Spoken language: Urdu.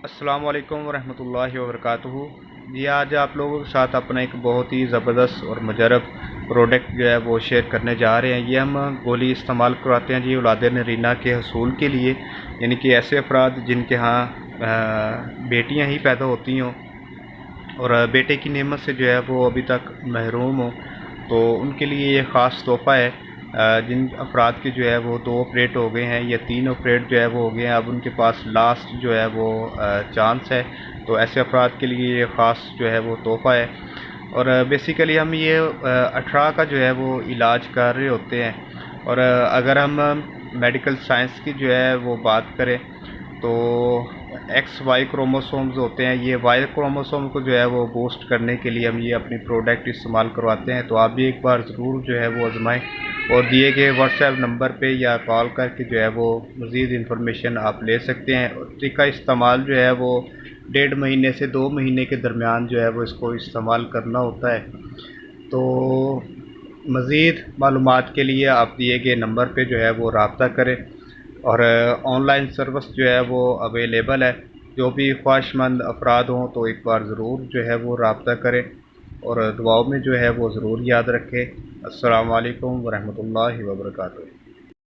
السلام علیکم ورحمۃ اللہ وبرکاتہ۔ جی آج آپ لوگوں کے ساتھ اپنا ایک بہت ہی زبردست اور مجرب پروڈکٹ جو ہے وہ شیئر کرنے جا رہے ہیں۔ یہ ہم گولی استعمال کرواتے ہیں جی اولاد نرینہ کے حصول کے لیے، یعنی کہ ایسے افراد جن کے ہاں بیٹیاں ہی پیدا ہوتی ہوں اور بیٹے کی نعمت سے جو ہے وہ ابھی تک محروم ہوں، تو ان کے لیے یہ خاص تحفہ ہے۔ جن افراد کے جو ہے وہ 2 آپریٹ ہو گئے ہیں یا 3 آپریٹ جو ہے وہ ہو گئے ہیں، اب ان کے پاس لاسٹ جو ہے وہ چانس ہے، تو ایسے افراد کے لیے یہ خاص جو ہے وہ تحفہ ہے۔ اور بیسیکلی ہم یہ 18 کا جو ہے وہ علاج کر رہے ہوتے ہیں، اور اگر ہم میڈیکل سائنس کی جو ہے وہ بات کریں تو ایکس وائی کروموسومز ہوتے ہیں، یہ وائی کروموسوم کو جو ہے وہ بوسٹ کرنے کے لیے ہم یہ اپنی پروڈکٹ استعمال کرواتے ہیں۔ تو آپ بھی ایک بار ضرور جو ہے وہ آزمائیں، اور دیے گئے واٹس ایپ نمبر پہ یا کال کر کے جو ہے وہ مزید انفارمیشن آپ لے سکتے ہیں۔ اور طریقہ استعمال جو ہے وہ 1.5 مہینے سے 2 مہینے کے درمیان جو ہے وہ اس کو استعمال کرنا ہوتا ہے۔ تو مزید معلومات کے لیے آپ دیے گئے نمبر پہ جو ہے وہ رابطہ کریں، اور آن لائن سروس جو ہے وہ اویلیبل ہے۔ جو بھی خواہش مند افراد ہوں تو ایک بار ضرور جو ہے وہ رابطہ کریں، اور دعاؤں میں جو ہے وہ ضرور یاد رکھیں۔ السلام علیکم ورحمۃ اللہ وبرکاتہ۔